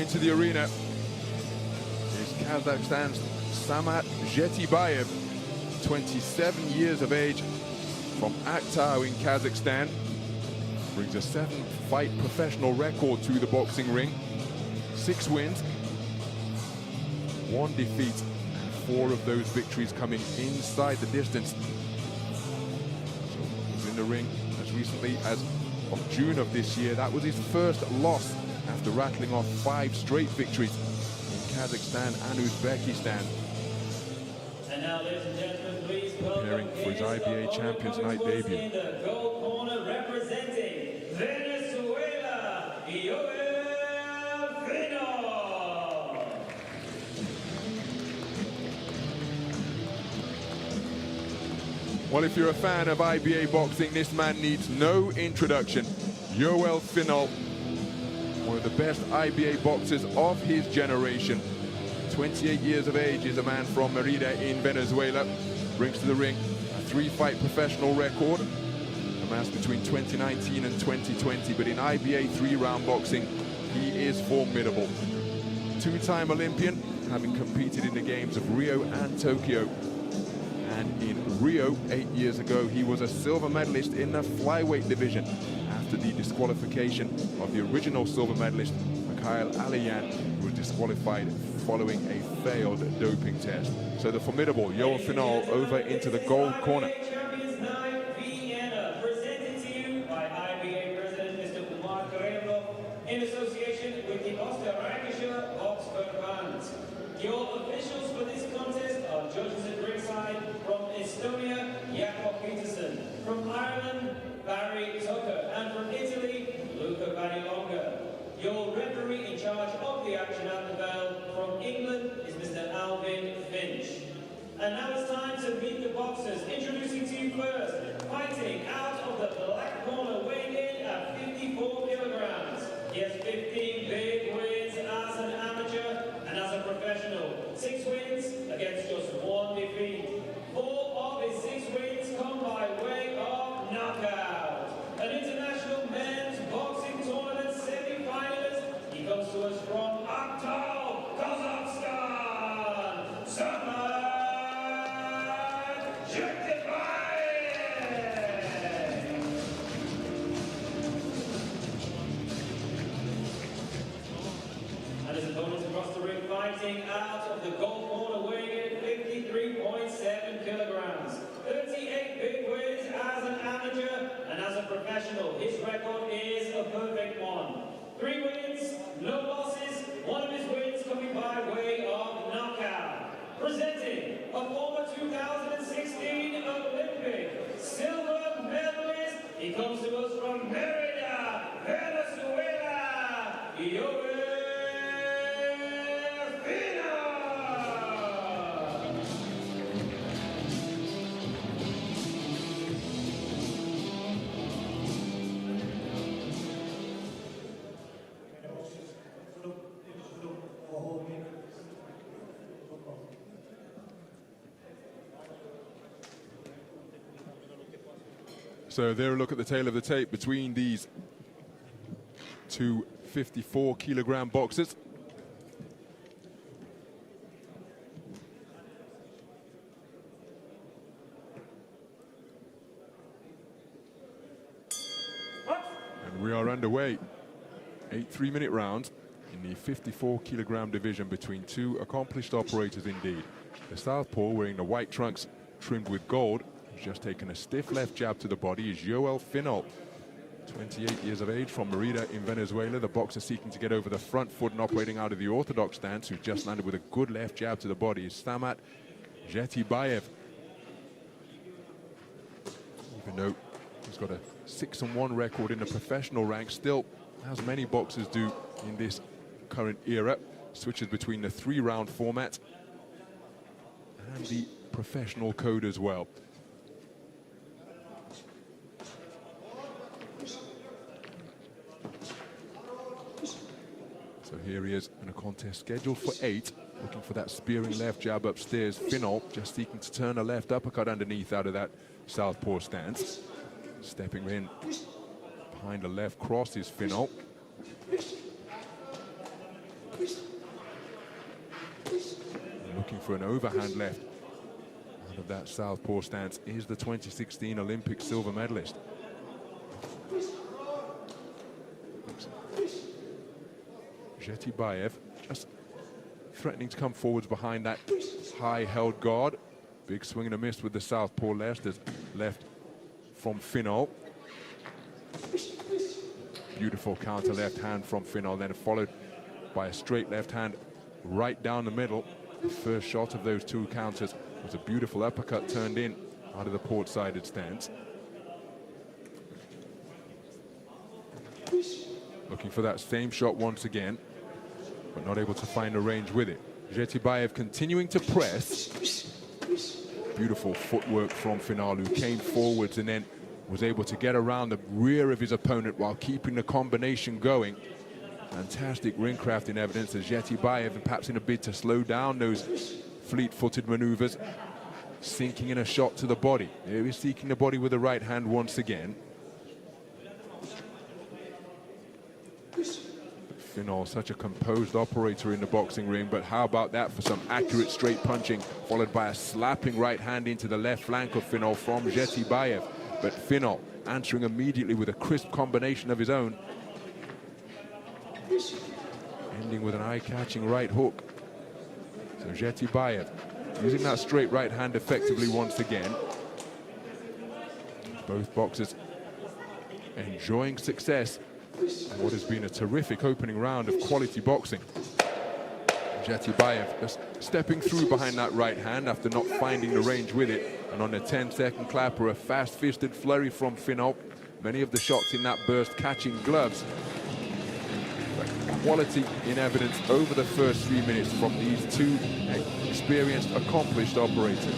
into the arena is Kazakhstan's Samat ZHETIBAYEV, 27 years of age, from Aktau in Kazakhstan. Brings a 7-fight professional record to the boxing ring. 6 wins, 1 defeat, and 4 of those victories coming inside the distance. So he was in the ring as recently as of June of this year. That was his first loss after rattling off 5 straight victories in Kazakhstan and Uzbekistan. And now, ladies and gentlemen, please preparing for his IBA Champions Night debut. In the gold corner, representing Venezuela, Yoel FINOL. Well, if you're a fan of IBA boxing, this man needs no introduction. Yoel FINOL, one of the best IBA boxers of his generation. 28 years of age, is a man from Merida in Venezuela. Brings to the ring a 3-fight professional record, amassed between 2019 and 2020. But in IBA 3-round boxing, he is formidable. 2-time Olympian, having competed in the games of Rio and Tokyo. And in Rio 8 years ago, he was a silver medalist in the flyweight division after the disqualification of the original silver medalist, Mikhail Aliyan, who was disqualified following a failed doping test. So the formidable Yoel FINOL over into the gold corner. Champions Night Vienna, presented to you by IBA President Mr. in association with the Österreichische Boxverband. Your officials for this contest are judges at ringside from Estonia, Jakob Peterson, from Ireland, Barry Tucker, and from Italy, Luca Vanilonga. Your referee in charge of the action at the bell from England is Mr. Alvin Finch. And now it's time to meet the boxers. Introducing to you first, fighting out of the black corner, weighing in at 54 kilograms. He has 15 big wins as an amateur and as a professional. 6 wins against just 1 defeat. 4 of his 6 wins come by way of knockout. An international men's boxing tournament semi-finalist. He comes to us from Aktau, Kazakhstan. Samat ZHETIBAYEV. And his opponents across the ring, fighting out of the gold corner, weighing in 53.7 kilograms. 38 big wins as an amateur and as a professional. His record is a perfect one. 3 wins, no losses. 1 of his wins coming by way of knockout. Presenting a former 2016 Olympic silver medalist. He comes to us from Merida, Venezuela. Yoel FINOL. So there a look at the tail of the tape between these 2 54-kilogram boxers. And we are underway. 8 3-minute rounds in the 54-kilogram division between 2 accomplished operators indeed. The southpaw, wearing the white trunks trimmed with gold, who's just taken a stiff left jab to the body, is Yoel FINOL. 28 years of age, from Merida in Venezuela. The boxer seeking to get over the front foot and operating out of the orthodox stance, who just landed with a good left jab to the body, is Samat ZHETIBAYEV. Even though he's got a 6-1 record in the professional ranks, still, as many boxers do in this current era, switches between the 3-round format and the professional code as well. So here he is in a contest scheduled for 8, looking for that spearing left jab upstairs. FINOL just seeking to turn a left uppercut underneath out of that southpaw stance. Stepping in behind the left cross is FINOL. Looking for an overhand left out of that southpaw stance is the 2016 Olympic silver medalist. ZHETIBAYEV just threatening to come forwards behind that high held guard. Big swing and a miss with the southpaw left from FINOL. Beautiful counter left hand from FINOL, then followed by a straight left hand right down the middle. The first shot of those two counters was a beautiful uppercut turned in out of the port-sided stance. Looking for that same shot once again, but not able to find a range with it. ZHETIBAYEV continuing to press. Beautiful footwork from FINOL, who came forwards and then was able to get around the rear of his opponent while keeping the combination going. Fantastic ring craft in evidence as ZHETIBAYEV, perhaps in a bid to slow down those fleet-footed maneuvers, sinking in a shot to the body. There he's seeking the body with the right hand once again. FINOL, such a composed operator in the boxing ring, but how about that for some accurate straight punching, followed by a slapping right hand into the left flank of FINOL from ZHETIBAYEV. But FINOL answering immediately with a crisp combination of his own, ending with an eye-catching right hook. So ZHETIBAYEV using that straight right hand effectively once again. Both boxers enjoying success in what has been a terrific opening round of quality boxing. ZHETIBAYEV just stepping through behind that right hand after not finding the range with it. And on a 10-second clapper, a fast-fisted flurry from FINOL. Many of the shots in that burst catching gloves. But quality in evidence over the first few minutes from these two experienced, accomplished operators.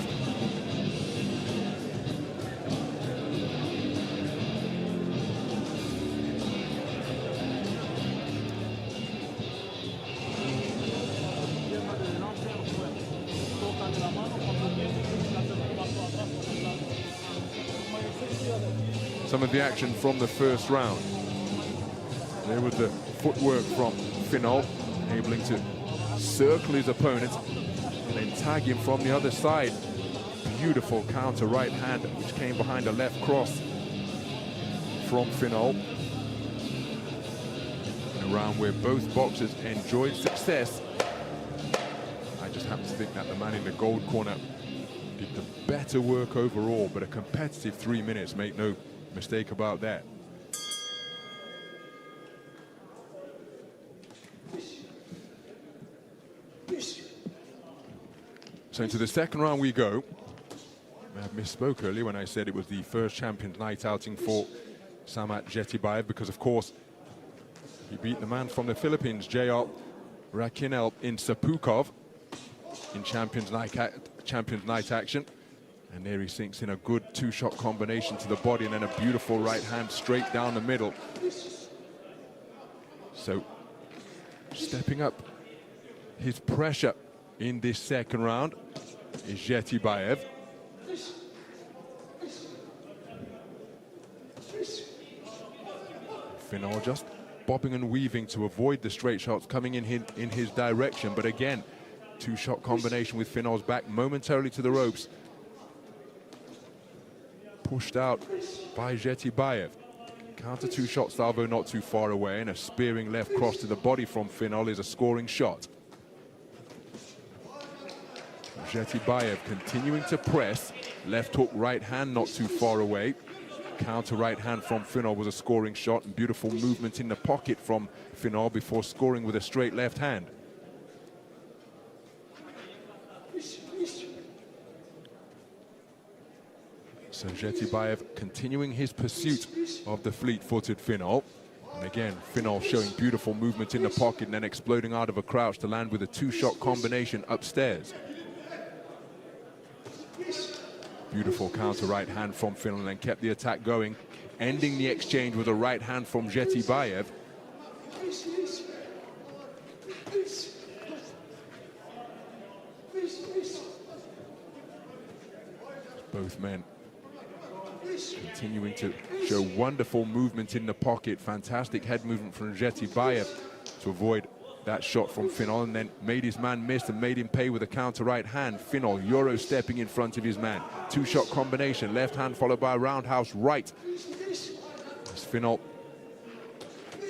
Some of the action from the first round. There was the footwork from FINOL, enabling to circle his opponent and then tag him from the other side. Beautiful counter right hand, which came behind a left cross from FINOL. In a round where both boxers enjoyed success. I just happen to think that the man in the gold corner did the better work overall, but a competitive 3 minutes, make no mistake about that. So into the second round we go. I misspoke earlier when I said it was the first Champions Night outing for Samat ZHETIBAYEV, because of course he beat the man from the Philippines, JR Rakinel, in Sapukov in Champions Night action. And there he sinks in a good two-shot combination to the body and then a beautiful right hand straight down the middle. So stepping up his pressure in this second round is ZHETIBAYEV. FINOL just bobbing and weaving to avoid the straight shots coming in his direction. But again, two-shot combination with FINOL's back momentarily to the ropes. Pushed out by ZHETIBAYEV. Counter two-shot salvo not too far away, and a spearing left cross to the body from FINOL is a scoring shot. ZHETIBAYEV continuing to press. Left hook right hand not too far away. Counter right hand from FINOL was a scoring shot, and beautiful movement in the pocket from FINOL before scoring with a straight left hand. So ZHETIBAYEV continuing his pursuit of the fleet-footed FINOL. And again, FINOL showing beautiful movement in the pocket and then exploding out of a crouch to land with a two-shot combination upstairs. Beautiful counter right hand from FINOL and kept the attack going, ending the exchange with a right hand from ZHETIBAYEV. Both men continuing to show wonderful movement in the pocket. Fantastic head movement from ZHETIBAYEV to avoid that shot from FINOL and then made his man miss and made him pay with a counter right hand. FINOL Euro stepping in front of his man. Two-shot combination, left hand followed by a roundhouse right. As FINOL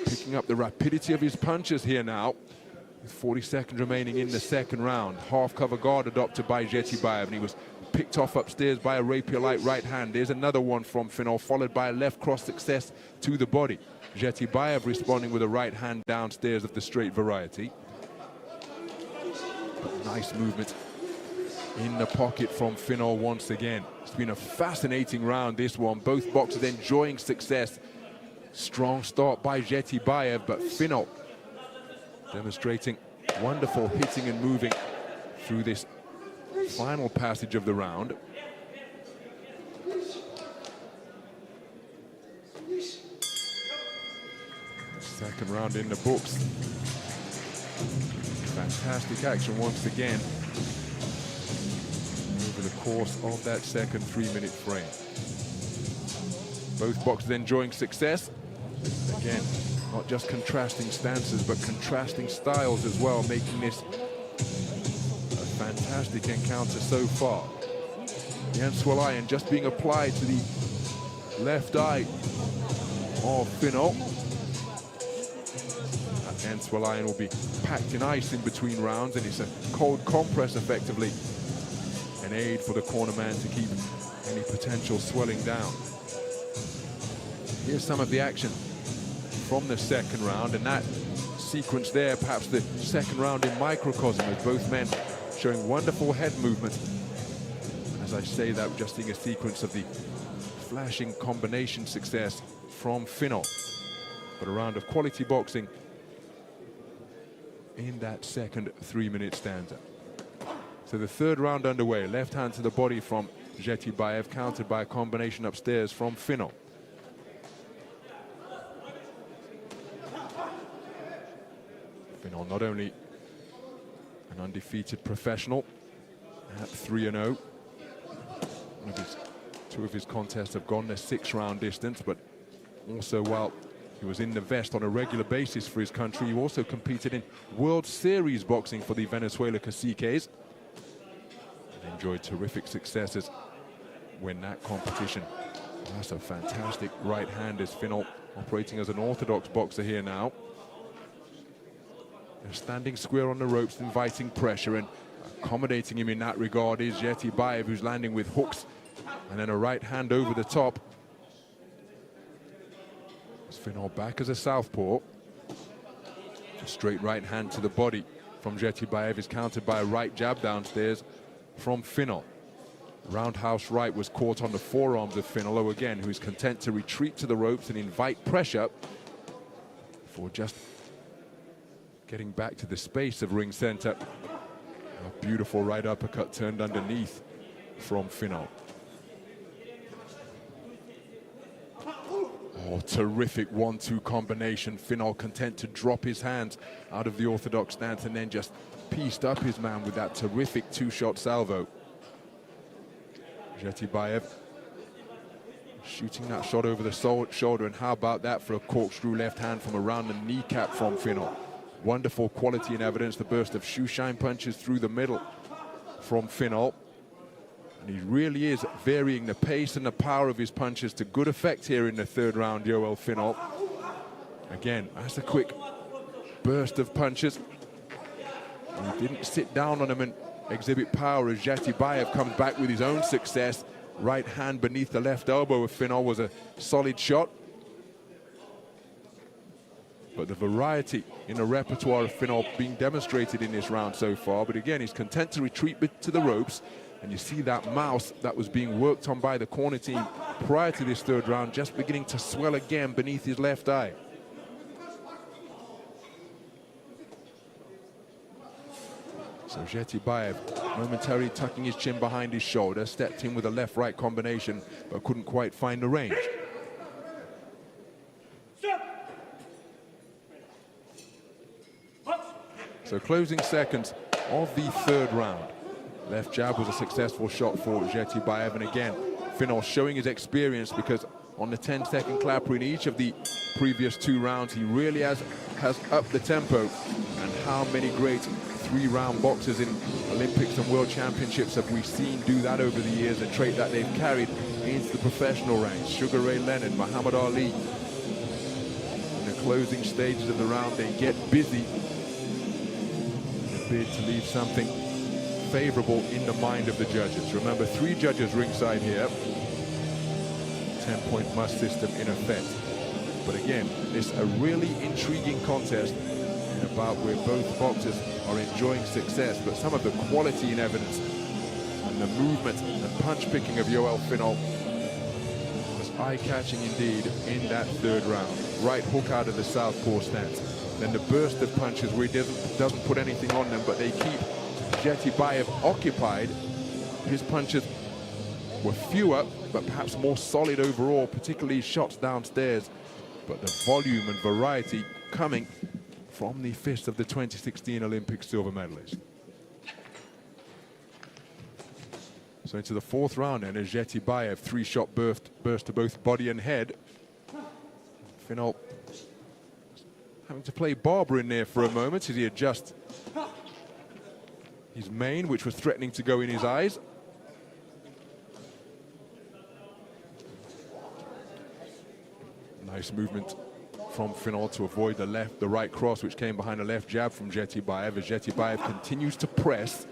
picking up the rapidity of his punches here now. With 40 seconds remaining in the second round. Half cover guard adopted by ZHETIBAYEV, and he was picked off upstairs by a rapier-like right hand. There's another one from FINOL, followed by a left cross success to the body. ZHETIBAYEV responding with a right hand downstairs of the straight variety. But nice movement in the pocket from FINOL once again. It's been a fascinating round, this one. Both boxers enjoying success. Strong start by ZHETIBAYEV, but FINOL demonstrating wonderful hitting and moving through this final passage of the round. Second round in the books. Fantastic action once again over the course of that second 3-minute frame. Both boxers enjoying success. Again, not just contrasting stances, but contrasting styles as well, making this a fantastic encounter so far. The Venezuelan just being applied to the left eye of FINOL. That Venezuelan will be packed in ice in between rounds, and it's a cold compress effectively. An aid for the corner man to keep any potential swelling down. Here's some of the action from the second round, and that sequence there, perhaps the second round in microcosm, with both men showing wonderful head movement. As I say that, we're just seeing a sequence of the flashing combination success from FINOL. But a round of quality boxing in that second 3-minute stanza. So the third round underway. Left hand to the body from ZHETIBAYEV, countered by a combination upstairs from FINOL. FINOL not only an undefeated professional at 3-0. Two of his contests have gone the 6-round distance, but also while he was in the vest on a regular basis for his country, he also competed in World Series boxing for the Venezuela KAZ, and enjoyed terrific successes when that competition. That's a fantastic right hand as FINOL operating as an orthodox boxer here now. They're standing square on the ropes, inviting pressure, and accommodating him in that regard is ZHETIBAYEV, who's landing with hooks and then a right hand over the top. FINOL back as a southpaw. A straight right hand to the body from ZHETIBAYEV is countered by a right jab downstairs from FINOL. Roundhouse right was caught on the forearms of FINOL, again, who is content to retreat to the ropes and invite pressure for just getting back to the space of ring center. A beautiful right uppercut turned underneath from FINOL. Oh, terrific 1-2 combination. FINOL content to drop his hands out of the orthodox stance and then just pieced up his man with that terrific 2-shot salvo. ZHETIBAYEV shooting that shot over the shoulder, and how about that for a corkscrew left hand from around the kneecap from FINOL. Wonderful quality and evidence, the burst of shoeshine punches through the middle from FINOL. And he really is varying the pace and the power of his punches to good effect here in the third round, Yoel FINOL. Again, that's a quick burst of punches. He didn't sit down on him and exhibit power as ZHETIBAYEV comes back with his own success. Right hand beneath the left elbow of FINOL was a solid shot. But the variety in the repertoire of FINOL being demonstrated in this round so far. But again, he's content to retreat to the ropes. And you see that mouse that was being worked on by the corner team prior to this third round just beginning to swell again beneath his left eye. So ZHETIBAYEV momentarily tucking his chin behind his shoulder, stepped in with a left-right combination, but couldn't quite find the range. So closing seconds of the third round. Left jab was a successful shot for ZHETIBAYEV, and again, FINOL showing his experience, because on the 10-second clapper in each of the previous 2 rounds, he really has upped the tempo and how many great three-round boxers in Olympics and World Championships have we seen do that over the years, a trait that they've carried into the professional ranks. Sugar Ray Leonard, Muhammad Ali. In the closing stages of the round, they get busy in a bid to leave something favorable in the mind of the judges. Remember, 3 judges ringside here. 10-point must system in effect. But again, it's a really intriguing contest about where both boxers are enjoying success, but some of the quality in evidence and the movement and punch picking of Yoel Finol was eye-catching indeed in that 3rd round. Right hook out of the southpaw stance. Then the burst of punches where he doesn't put anything on them, but they keep ZHETIBAYEV occupied. His punches were fewer, but perhaps more solid overall, particularly shots downstairs. But the volume and variety coming from the fist of the 2016 Olympic silver medalist. So into the 4th round, and a ZHETIBAYEV 3-shot burst to both body and head. Finol having to play Barber in there for a moment as he adjusts his mane, which was threatening to go in his eyes. Nice movement from Finol to avoid the right cross, which came behind a left jab from ZHETIBAYEV, as ZHETIBAYEV continues to press.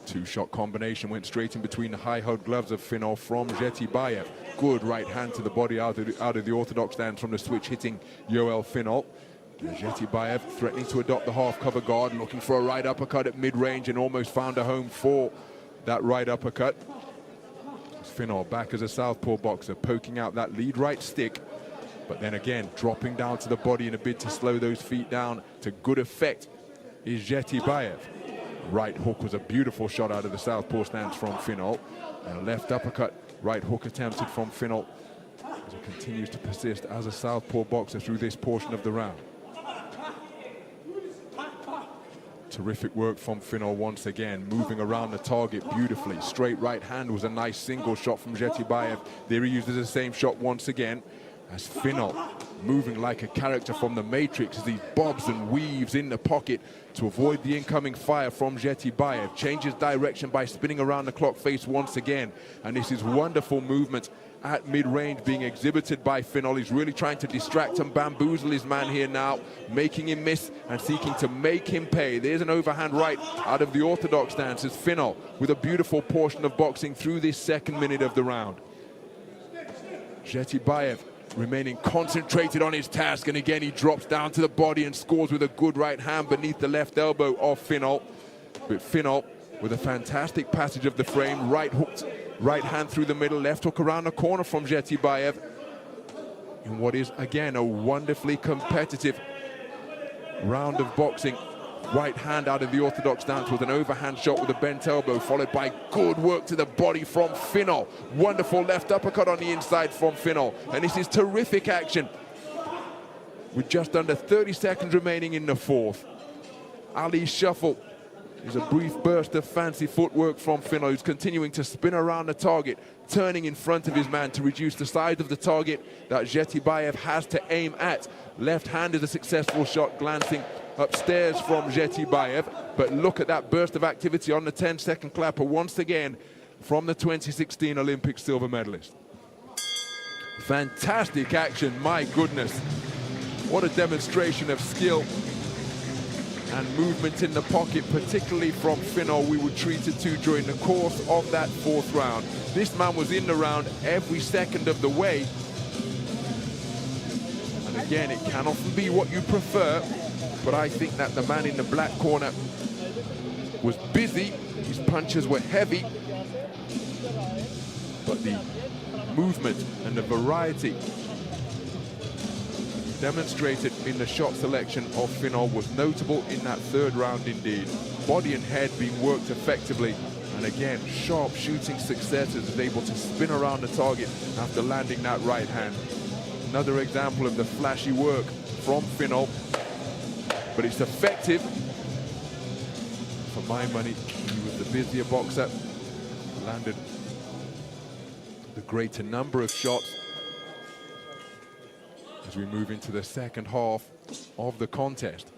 2-shot combination went straight in between the high-held gloves of Finol from ZHETIBAYEV. Good right hand to the body out of the orthodox stance from the switch, hitting Yoel Finol. ZHETIBAYEV threatening to adopt the half-cover guard, looking for a right uppercut at mid-range, and almost found a home for that right uppercut. Finol back as a southpaw boxer, poking out that lead right stick, but then again dropping down to the body in a bid to slow those feet down to good effect is ZHETIBAYEV. Right hook was a beautiful shot out of the southpaw stance from Finol, and a left uppercut, right hook attempted from Finol as he continues to persist as a southpaw boxer through this portion of the round. Terrific work from Finol once again, moving around the target beautifully. Straight right hand was a nice single shot from ZHETIBAYEV. There he uses the same shot once again, as Finol moving like a character from the Matrix as he bobs and weaves in the pocket to avoid the incoming fire from ZHETIBAYEV. Changes direction by spinning around the clock face once again, and this is wonderful movement at mid-range being exhibited by Finol. He's really trying to distract and bamboozle his man here now, making him miss and seeking to make him pay. There's an overhand right out of the orthodox stance as Finol with a beautiful portion of boxing through this 2nd minute of the round. ZHETIBAYEV remaining concentrated on his task, and again he drops down to the body and scores with a good right hand beneath the left elbow of Finol. But Finol with a fantastic passage of the frame, right hooked right hand through the middle, left hook around the corner from ZHETIBAYEV in what is again a wonderfully competitive round of boxing. Right hand out of the orthodox stance with an overhand shot with a bent elbow, followed by good work to the body from Finol. Wonderful left uppercut on the inside from Finol, and this is terrific action with just under 30 seconds remaining in the 4th. Ali's shuffle is a brief burst of fancy footwork from Finol, who's continuing to spin around the target, turning in front of his man to reduce the size of the target that ZHETIBAYEV has to aim at. Left hand is a successful shot, glancing upstairs from ZHETIBAYEV, but look at that burst of activity on the 10-second clapper once again from the 2016 Olympic silver medalist. Fantastic action, my goodness. What a demonstration of skill and movement in the pocket, particularly from Finol, we were treated to during the course of that 4th round. This man was in the round every second of the way. And again, it can often be what you prefer, but I think that the man in the black corner was busy. His punches were heavy, but the movement and the variety demonstrated in the shot selection of Finol was notable in that 3rd round indeed. Body and head being worked effectively, and again, sharp shooting successes, is able to spin around the target after landing that right hand. Another example of the flashy work from Finol, but it's effective. For my money, he was the busier boxer, landed the greater number of shots. as we move into the second half of the contest.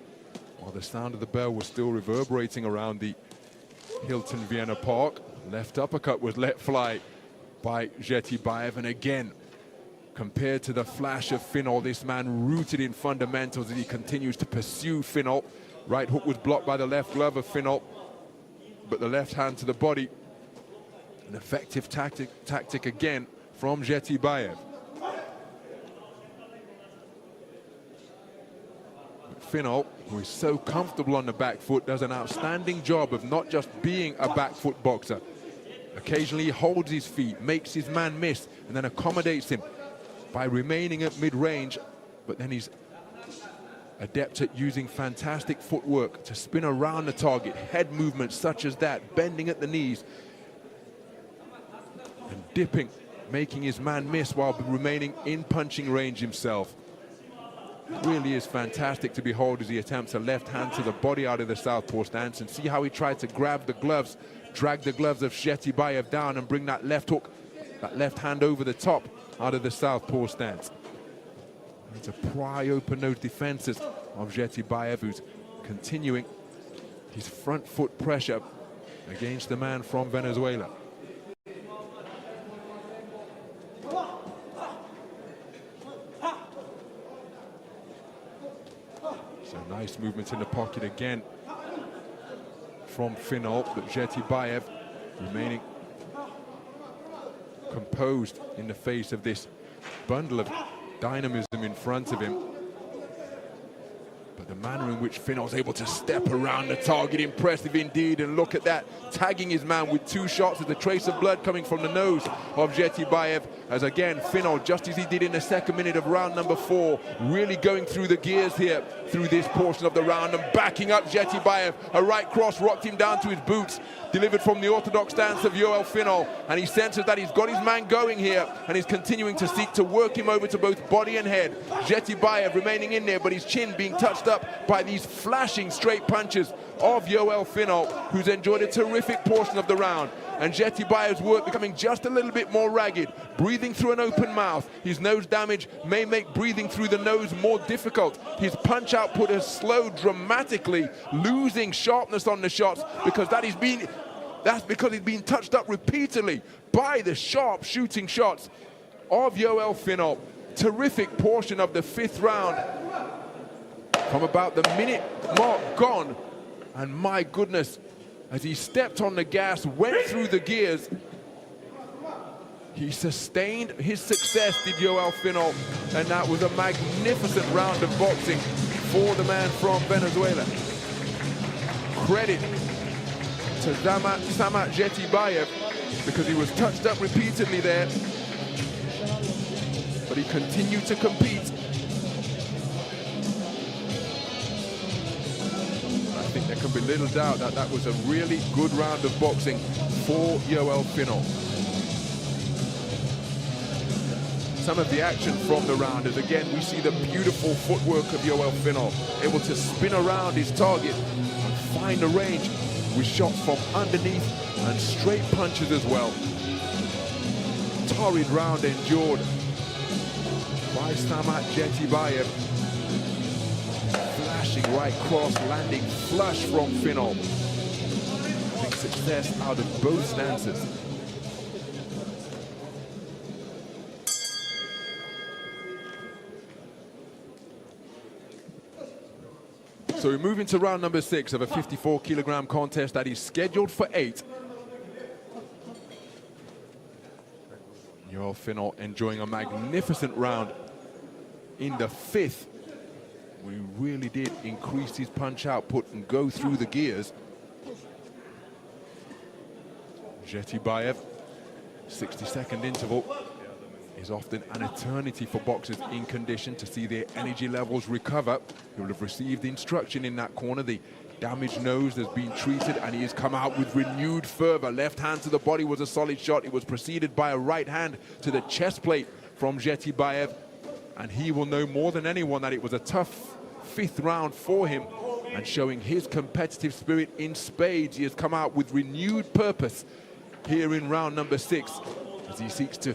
While the sound of the bell was still reverberating around the Hilton Vienna Park, left uppercut was let fly by ZHETIBAYEV, and again, compared to the flash of FINOL, this man rooted in fundamentals as he continues to pursue FINOL. Right hook was blocked by the left glove of FINOL, but the left hand to the body, an effective tactic again from ZHETIBAYEV. FINOL, who is so comfortable on the back foot, does an outstanding job of not just being a back foot boxer. Occasionally he holds his feet, makes his man miss, and then accommodates him by remaining at mid-range, but then he's adept at using fantastic footwork to spin around the target, head movements such as that, bending at the knees and dipping, making his man miss while remaining in punching range himself. It really is fantastic to behold as he attempts a left hand to the body out of the southpaw stance, and see how he tried to grab the gloves, drag the gloves of ZHETIBAYEV down and bring that left hook, that left hand over the top out of the southpaw stance. To pry open those defenses of ZHETIBAYEV, who's continuing his front foot pressure against the man from Venezuela. So nice movement in the pocket again from FINOL, but ZHETIBAYEV remaining composed in the face of this bundle of dynamism in front of him. But the manner in which FINOL's able to step around the target, impressive indeed. And look at that, tagging his man with 2 shots with a trace of blood coming from the nose of ZHETIBAYEV. As again, FINOL, just as he did in the second minute of round number 4, really going through the gears here through this portion of the round and backing up ZHETIBAYEV. A right cross rocked him down to his boots, delivered from the orthodox stance of Yoel FINOL, and he senses that he's got his man going here, and he's continuing to seek to work him over to both body and head. ZHETIBAYEV remaining in there, but his chin being touched up by these flashing straight punches of Yoel FINOL, who's enjoyed a terrific portion of the round. And ZHETIBAYEV's work becoming just a little bit more ragged, breathing through an open mouth. His nose damage may make breathing through the nose more difficult. His punch output has slowed dramatically, losing sharpness on the shots because that's because he's been touched up repeatedly by the sharp shooting shots of Yoel FINOL. Terrific portion of the 5th round from about the minute mark gone, and my goodness, as he stepped on the gas, went through the gears, he sustained his success, did Yoel FINOL, and that was a magnificent round of boxing for the man from Venezuela. Credit to Samat ZHETIBAYEV, because he was touched up repeatedly there, but he continued to compete. I think there can be little doubt that that was a really good round of boxing for Yoel FINOL. Some of the action from the round is, again, we see the beautiful footwork of Yoel FINOL, able to spin around his target and find the range with shots from underneath and straight punches as well. Torrid round endured by Samat ZHETIBAYEV. Flashing right cross, landing flush from FINOL. Big success out of both stances. So we move into round number 6 of a 54-kilogram contest that is scheduled for 8. Yoel FINOL enjoying a magnificent round in the 5th. We really did increase his punch output and go through the gears. ZHETIBAYEV, 60-second interval is often an eternity for boxers in condition to see their energy levels recover. He will have received instruction in that corner. The damaged nose has been treated and he has come out with renewed fervor. Left hand to the body was a solid shot. It was preceded by a right hand to the chest plate from ZHETIBAYEV, and he will know more than anyone that it was a tough 5th round for him, and showing his competitive spirit in spades. He has come out with renewed purpose here in round number 6 as he seeks to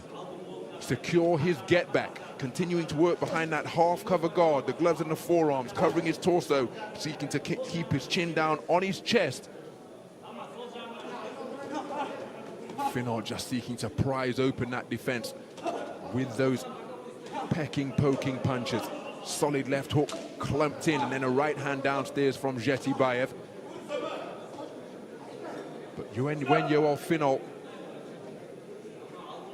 secure his get back continuing to work behind that half-cover guard, the gloves and the forearms, covering his torso, seeking to keep his chin down on his chest. FINOL just seeking to prise open that defense with those pecking, poking punches. Solid left hook clumped in, and then a right hand downstairs from ZHETIBAYEV. But when Yoel FINOL,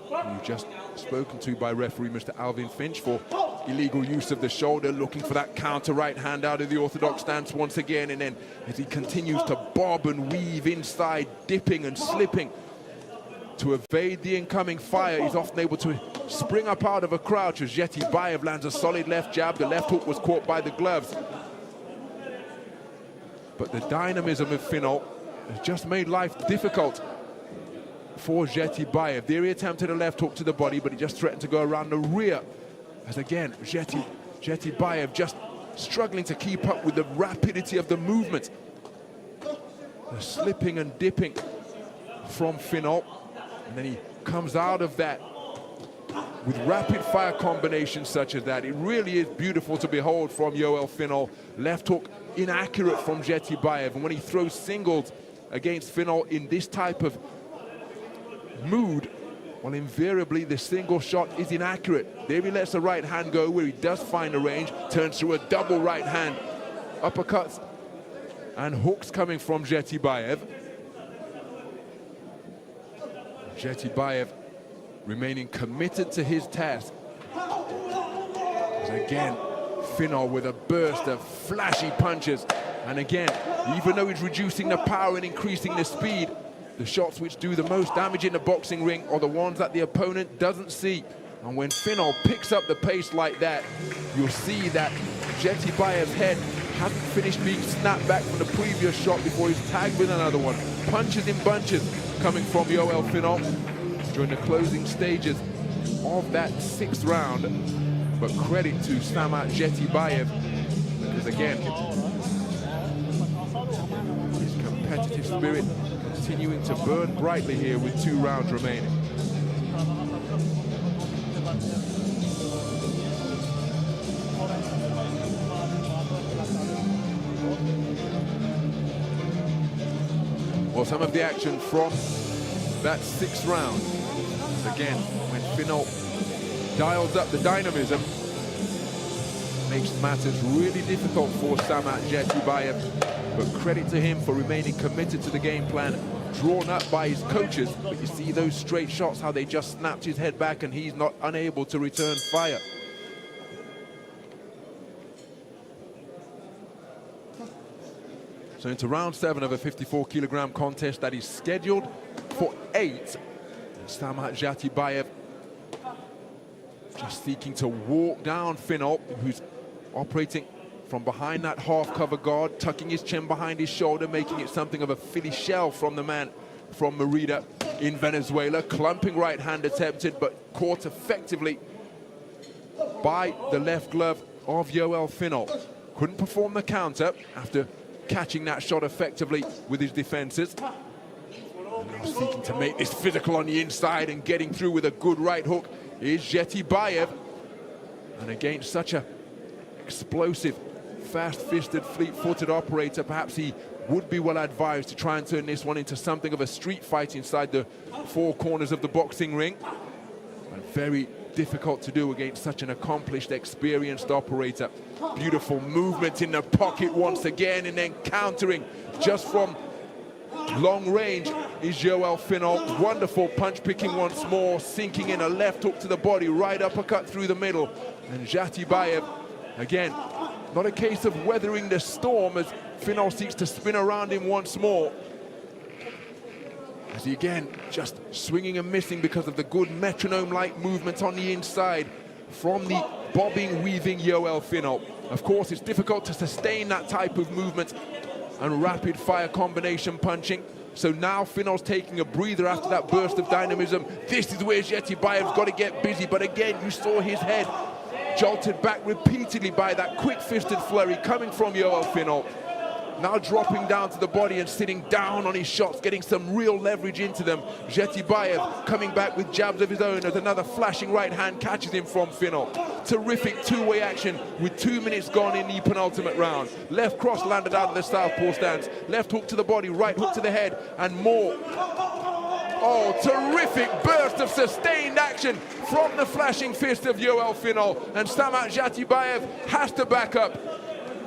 who just spoken to by referee Mr. Alvin Finch for illegal use of the shoulder, looking for that counter right hand out of the orthodox stance once again, and then as he continues to bob and weave inside, dipping and slipping to evade the incoming fire, he's often able to spring up out of a crouch as ZHETIBAYEV lands a solid left jab. The left hook was caught by the gloves. But the dynamism of FINOL has just made life difficult for ZHETIBAYEV. There he attempted a left hook to the body, but he just threatened to go around the rear. As again, ZHETIBAYEV just struggling to keep up with the rapidity of the movement. The slipping and dipping from FINOL. And then he comes out of that with rapid fire combinations such as that. It really is beautiful to behold from Yoel FINOL. Left hook inaccurate from ZHETIBAYEV. And when he throws singles against FINOL in this type of mood, well, invariably the single shot is inaccurate. There he lets the right hand go where he does find the range, turns through a double right hand. Uppercuts and hooks coming from ZHETIBAYEV. ZHETIBAYEV remaining committed to his task. As again, FINOL with a burst of flashy punches. And again, even though he's reducing the power and increasing the speed, the shots which do the most damage in the boxing ring are the ones that the opponent doesn't see. And when FINOL picks up the pace like that, you'll see that ZHETIBAYEV's head hasn't finished being snapped back from the previous shot before he's tagged with another one. Punches in bunches coming from Yoel FINOL during the closing stages of that 6th round. But credit to Samat ZHETIBAYEV, because again, his competitive spirit continuing to burn brightly here with 2 rounds remaining. Well, some of the action from that 6th round. Again, when FINOL dials up the dynamism, makes matters really difficult for Samat ZHETIBAYEV. But credit to him for remaining committed to the game plan drawn up by his coaches. But you see those straight shots, how they just snapped his head back and he's not unable to return fire. So into round 7 of a 54-kilogram contest that is scheduled for 8. Samat ZHETIBAYEV just seeking to walk down FINOL, who's operating from behind that half-cover guard, tucking his chin behind his shoulder, making it something of a Philly shell from the man from Merida in Venezuela. Clumping right hand attempted, but caught effectively by the left glove of Yoel FINOL. Couldn't perform the counter after catching that shot effectively with his defenses. And now seeking to make this physical on the inside and getting through with a good right hook is ZHETIBAYEV. And against such a explosive, fast-fisted, fleet-footed operator, perhaps he would be well advised to try and turn this one into something of a street fight inside the 4 corners of the boxing ring. And very difficult to do against such an accomplished, experienced operator. Beautiful movement in the pocket once again, and then countering just from long range is Yoel FINOL. Wonderful punch picking once more, sinking in a left hook to the body, right uppercut through the middle. And ZHETIBAYEV, again, not a case of weathering the storm as FINOL seeks to spin around him once more. As he again just swinging and missing because of the good metronome-like movement on the inside from the bobbing, weaving Yoel FINOL. Of course, it's difficult to sustain that type of movement and rapid fire combination punching. So now FINOL's taking a breather after that burst of dynamism. This is where ZHETIBAYEV's got to get busy, but again, you saw his head jolted back repeatedly by that quick-fisted flurry coming from Yoel FINOL. Now dropping down to the body and sitting down on his shots, getting some real leverage into them. ZHETIBAYEV coming back with jabs of his own as another flashing right hand catches him from FINOL. Terrific two-way action with 2 minutes gone in the penultimate round. Left cross landed out of the southpaw stance. Left hook to the body, right hook to the head, and more. Oh, terrific burst of sustained action from the flashing fist of Yoel FINOL. And Samat ZHETIBAYEV has to back up.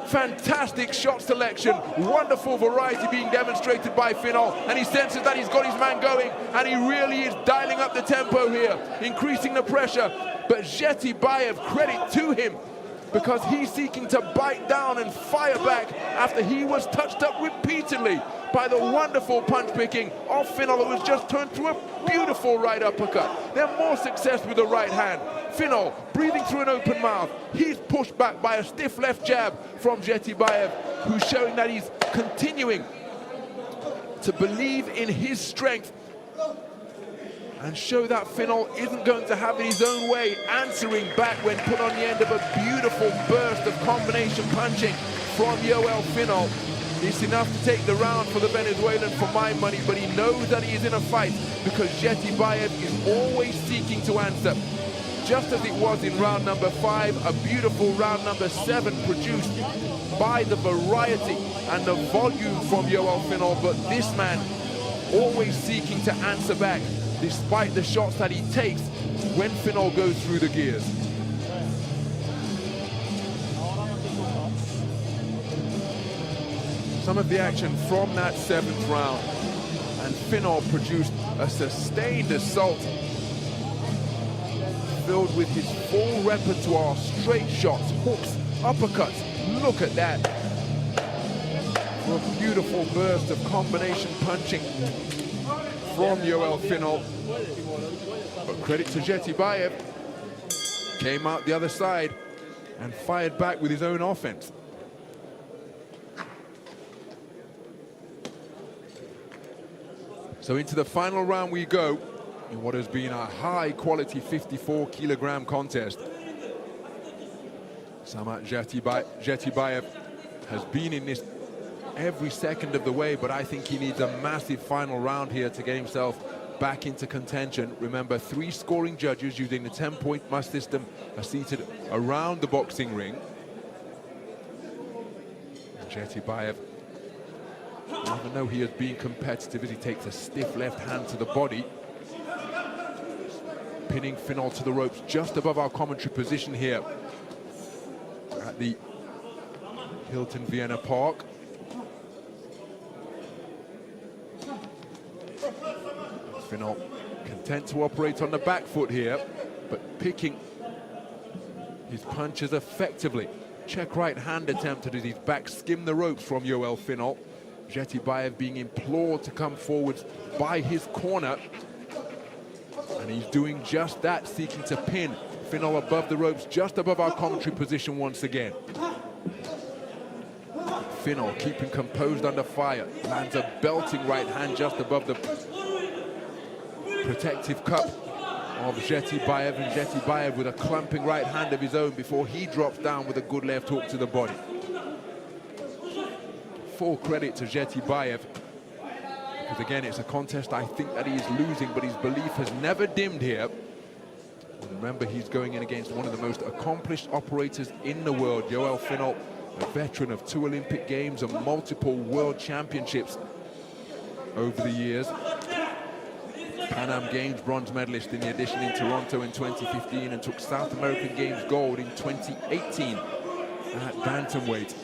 Fantastic shot selection, wonderful variety being demonstrated by FINOL, and he senses that he's got his man going, and he really is dialing up the tempo here, increasing the pressure. But ZHETIBAYEV, credit to him, because he's seeking to bite down and fire back after he was touched up repeatedly by the wonderful punch picking of FINOL, who was just turned through a beautiful right uppercut. Then more success with the right hand. FINOL breathing through an open mouth. He's pushed back by a stiff left jab from ZHETIBAYEV, who's showing that he's continuing to believe in his strength and show that FINOL isn't going to have it his own way, answering back when put on the end of a beautiful burst of combination punching from Yoel FINOL. It's enough to take the round for the Venezuelan for my money, but he knows that he is in a fight because ZHETIBAYEV is always seeking to answer. Just as it was in round number 5, a beautiful round number 7 produced by the variety and the volume from Yoel FINOL, but this man always seeking to answer back despite the shots that he takes when FINOL goes through the gears. Some of the action from that 7th round, and FINOL produced a sustained assault filled with his full repertoire, straight shots, hooks, uppercuts. Look at that. A beautiful burst of combination punching from Yoel FINOL. But credit to ZHETIBAYEV, came out the other side and fired back with his own offense. So into the final round we go in what has been a high-quality 54-kilogram contest. Samat ZHETIBAYEV has been in this every second of the way, but I think he needs a massive final round here to get himself back into contention. Remember, 3 scoring judges using the 10-point must system are seated around the boxing ring. ZHETIBAYEV, even though he has been competitive, as he takes a stiff left hand to the body, pinning FINOL to the ropes just above our commentary position here at the Hilton Vienna Park. FINOL content to operate on the back foot here, but picking his punches effectively. Check right hand attempted as he's back skim the ropes from Yoel FINOL. ZHETIBAYEV being implored to come forwards by his corner, and he's doing just that, seeking to pin FINOL above the ropes, just above our commentary position once again. FINOL keeping composed under fire, lands a belting right hand just above the protective cup of ZHETIBAYEV, and ZHETIBAYEV with a clumping right hand of his own before he drops down with a good left hook to the body. Full credit to ZHETIBAYEV, because again, it's a contest I think that he is losing, but his belief has never dimmed here. And remember, he's going in against one of the most accomplished operators in the world, Yoel FINOL, a veteran of 2 Olympic Games and multiple World Championships over the years. Pan Am Games bronze medalist in the edition in Toronto in 2015, and took South American Games gold in 2018 at bantamweight.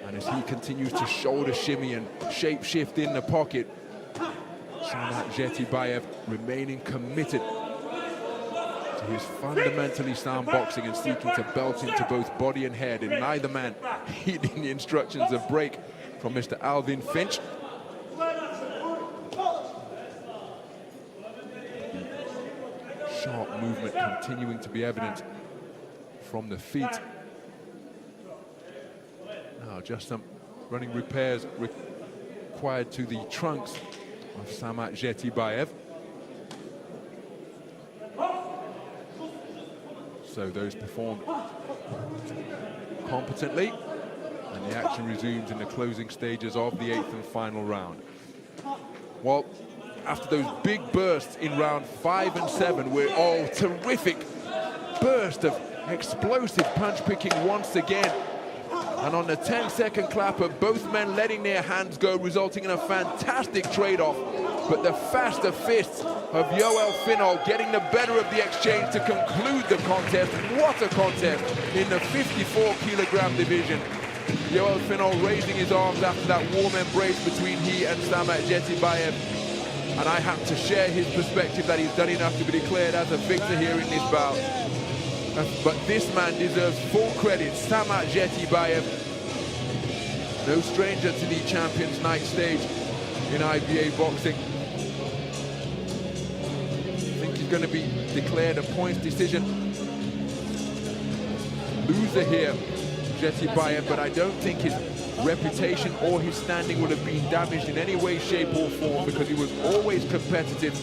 And as he continues to shoulder shimmy and shape shift in the pocket, Samat ZHETIBAYEV remaining committed to his fundamentally sound boxing and seeking to belt into both body and head, and neither man heeding the instructions of break from Mr. Alvin Finch. Sharp movement continuing to be evident from the feet. Now just some running repairs required to the trunks of Samat ZHETIBAYEV. So those performed competently, and the action resumes in the closing stages of the 8th and final round. Well, after those big bursts in round 5 and 7, we're all terrific burst of Explosive punch picking once again. And on the 10-second clapper, both men letting their hands go, resulting in a fantastic trade-off. But the faster fists of Yoel FINOL getting the better of the exchange to conclude the contest. What a contest in the 54kg division. Yoel FINOL raising his arms after that warm embrace between he and Samat ZHETIBAYEV. And I have to share his perspective that he's done enough to be declared as a victor here in this bout. But this man deserves full credit. Samat ZHETIBAYEV, no stranger to the Champions Night stage in IBA boxing. I think he's going to be declared a points decision loser here, ZHETIBAYEV, but I don't think his reputation or his standing would have been damaged in any way, shape or form, because he was always competitive.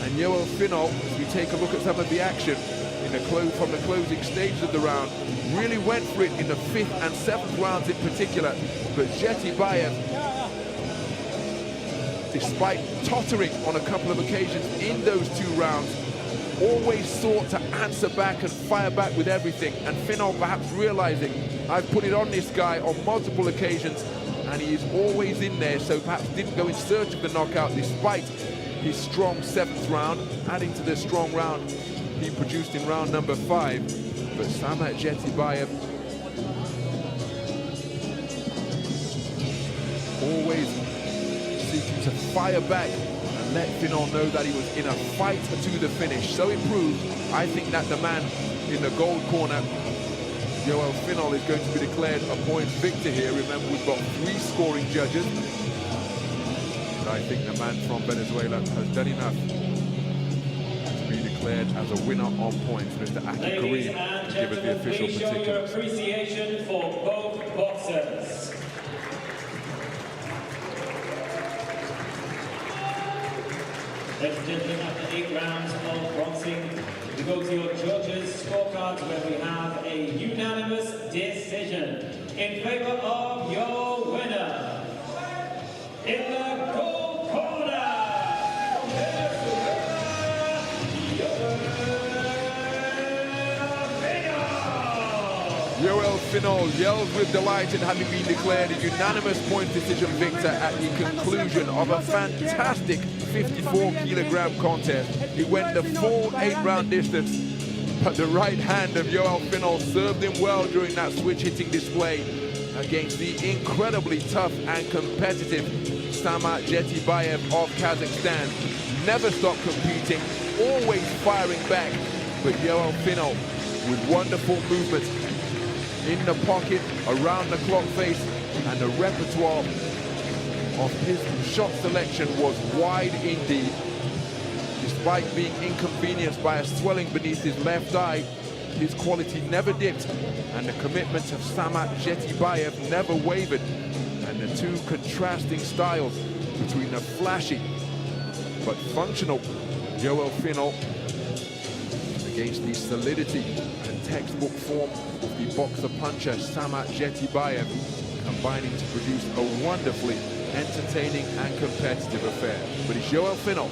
And Yoel FINOL, as we take a look at some of the action from the closing stages of the round, really went for it in the 5th and 7th rounds in particular. But ZHETIBAYEV, despite tottering on a couple of occasions in those 2 rounds, always sought to answer back and fire back with everything. And FINOL perhaps realizing, I've put it on this guy on multiple occasions and he is always in there, so perhaps didn't go in search of the knockout despite his strong 7th round, adding to the strong round he produced in round number 5. But Samat ZHETIBAYEV always seeking to fire back and let FINOL know that he was in a fight to the finish. So it proved, I think, that the man in the gold corner, Yoel FINOL, is going to be declared a points victor here. Remember, we've got 3 scoring judges. And I think the man from Venezuela has done enough as a winner on points. Mr. Aki Kareem, give us the official please show your particulars. appreciation for both boxers. Ladies and gentlemen, after 8 rounds of boxing, we go to your judges' scorecards, where we have a unanimous decision in favor of your winner. In the gold corner, Yoel FINOL yells with delight in having been declared a unanimous point decision victor at the conclusion of a fantastic 54kg contest. He went the full 8-round distance, but the right hand of Yoel FINOL served him well during that switch hitting display against the incredibly tough and competitive Samat ZHETIBAYEV of Kazakhstan. Never stopped competing, always firing back, but Yoel FINOL with wonderful movement in the pocket, around the clock face, and the repertoire of his shot selection was wide indeed. Despite being inconvenienced by a swelling beneath his left eye, his quality never dipped, and the commitment of Samat ZHETIBAYEV never wavered. And the 2 contrasting styles between the flashy but functional Yoel FINOL against the solidity and textbook form of the boxer-puncher Samat ZHETIBAYEV, combining to produce a wonderfully entertaining and competitive affair. But it's Yoel FINOL